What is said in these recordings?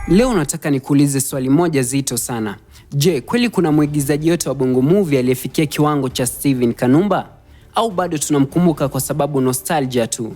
Leo nataka nikuulize swali moja zito sana. Je, kweli kuna mwigizaji yote wa Bongo Movie aliyefikia kiwango cha Steven Kanumba? Au bado tunamkumbuka kwa sababu nostalgia tu?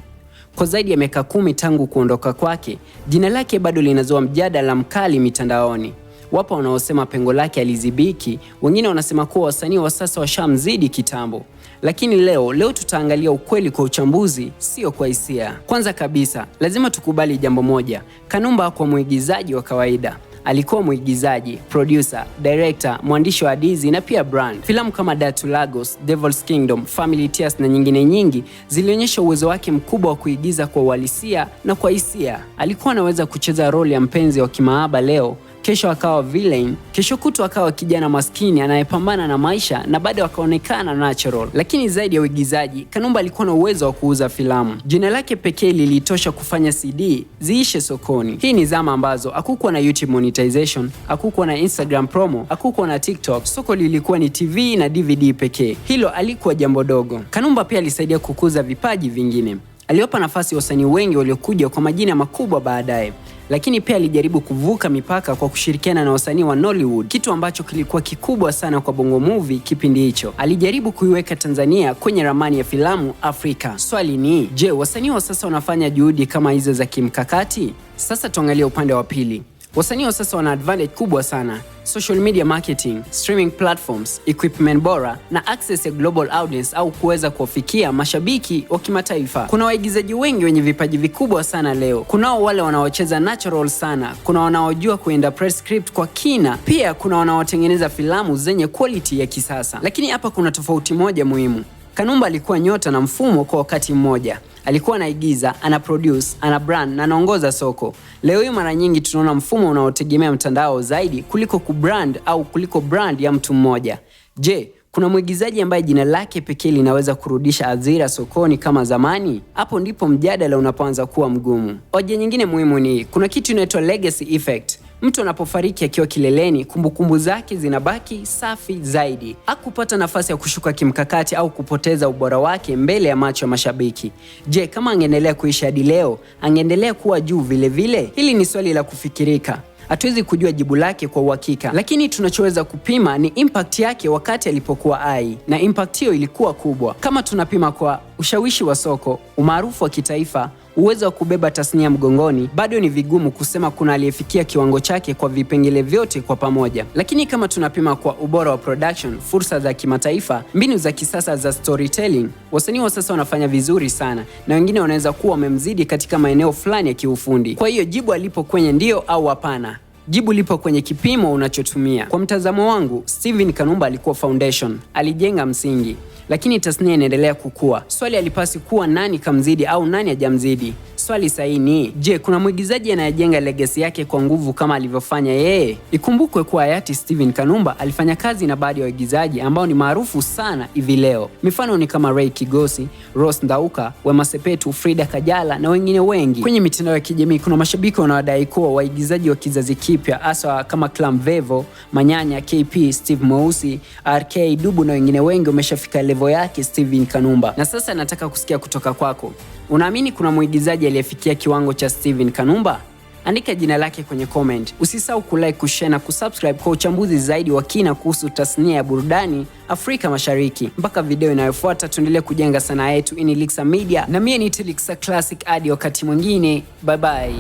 Kwa zaidi ya miaka 10 tangu kuondoka kwake, jina lake bado linazua mjadala mkali mitandaoni. Wapo wanaosema pengo lake alizibiki, wengine wanasema kuwa wasanii wa sasa washamzidi kitambo. Lakini leo tutaangalia ukweli kwa uchambuzi, sio kwa hisia. Kwanza kabisa, lazima tukubali jambo moja. Kanumba hakuwa mwigizaji wa kawaida. Alikuwa mwigizaji, producer, director, mwandishi wa hadithi na pia brand. Filamu kama Dar to Lagos, Devil's Kingdom, Family Tears na nyingine nyingi zilionyesha uwezo wake mkubwa wa kuigiza kwa uhalisia na kwa hisia. Alikuwa anaweza kucheza role ya mpenzi wa kimaaba leo, kesho akawa villain, kesho kutwa akawa kijana maskini anayepambana na maisha na bado akaonekana natural. Lakini zaidi ya uigizaji, Kanumba alikuwa na uwezo wa kuuza filamu. Jina lake pekee lilitosha kufanya CD ziishe sokoni. Hii ni zama ambazo hakukuwa na YouTube monetization, hakukuwa na Instagram promo, hakukuwa na TikTok. Soko lilikuwa ni TV na DVD pekee. Hilo alikuwa jambo dogo. Kanumba pia alisaidia kukuza vipaji vingine. Aliwapa nafasi wasanii wengi waliokuja kwa majina makubwa baadaye. Lakini pia alijaribu kuvuka mipaka kwa kushirikiana na wasanii wa Nollywood, kitu ambacho kilikuwa kikubwa sana kwa Bongo Movie kipindi hicho. Alijaribu kuiweka Tanzania kwenye ramani ya filamu Afrika. Swali ni, je, wasanii wa sasa wanafanya juhudi kama hizo za kimkakati? Sasa tuangalie upande wa pili. Wasanii wa sasa wana advantage kubwa sana: social media marketing, streaming platforms, equipment bora na access ya global audience au kuweza kuwafikia mashabiki wa kimataifa. Kuna waigizaji wengi wenye vipaji vikubwa sana leo. Kunao wale wanaocheza natural sana, kuna wanaojua kuinterpret script kwa kina, pia kuna wanaotengeneza filamu zenye quality ya kisasa. Lakini hapa kuna tofauti moja muhimu. Kanumba alikuwa nyota na mfumo kwa wakati mmoja. Alikuwa anaigiza, ana produce, ana brand na anaongoza soko. Leo hii mara nyingi tunaona mfumo unaotegemea mtandao zaidi kuliko kubrand au kuliko brand ya mtu mmoja. Je, kuna mwigizaji ambaye jina lake pekee linaweza kurudisha hadhira sokoni kama zamani? Hapo ndipo mjadala unapoanza kuwa mgumu. Hoja nyingine muhimu ni kuna kitu inaitwa legacy effect. Mtu anapofariki akiwa kileleni, kumbukumbu zake zinabaki safi zaidi. Hakupata nafasi ya kushuka kimkakati au kupoteza ubora wake mbele ya macho ya mashabiki. Je, kama angeendelea kuishi hadi leo, angeendelea kuwa juu vile vile? Hili ni swali la kufikirika. Hatuwezi kujua jibu lake kwa uhakika, lakini tunachoweza kupima ni impact yake wakati alipokuwa hai, na impact hiyo ilikuwa kubwa. Kama tunapima kwa ushawishi wa soko, umaarufu wa kitaifa, uwezo wa kubeba tasnia mgongoni, bado ni vigumu kusema kuna aliyefikia kiwango chake kwa vipengele vyote kwa pamoja. Lakini kama tunapima kwa ubora wa production, fursa za kimataifa, mbinu za kisasa za storytelling, wasanii wa sasa wanafanya vizuri sana, na wengine wanaweza kuwa wamemzidi katika maeneo fulani ya kiufundi. Kwa hiyo jibu alipo kwenye ndio au hapana. Jibu lipo kwenye kipimo unachotumia. Kwa mtazamo wangu, Steven Kanumba alikuwa foundation, alijenga msingi. Lakini tasnia inaendelea kukua. Swali halipasi kuwa nani kamzidi au nani hajamzidi. Swali sahihi ni, je, kuna mwigizaji anayejenga legacy yake kwa nguvu kama alivyofanya yeye? Ikumbukwe kuwa hayati Steven Kanumba alifanya kazi na baadhi ya waigizaji ambao ni maarufu sana hivi leo. Mifano ni kama Ray Kigosi, Rose Ndauka, Wema Sepetu, Frida Kajala na wengine wengi. Kwenye mitandao ya kijamii kuna mashabiki wanaodai kuwa waigizaji wa kizazi kipya hasa kama Clam Vevo, Manyanya, KP, Steve Mweusi, RK, Dubu na wengine wengi wameshafika level yake Steven Kanumba. Na sasa nataka kusikia kutoka kwako. Unaamini kuna mwigizaji aliyefikia kiwango cha Steven Kanumba? Andika jina lake kwenye comment. Usisahau kulike, kushare na kusubscribe kwa uchambuzi zaidi wa kina kuhusu tasnia ya burudani Afrika Mashariki. Mpaka video inayofuata, tuendelee kujenga sanaa yetu. Ini Lixa Media na mimi ni Lixa Classic. Hadi wakati mwingine, bye bye.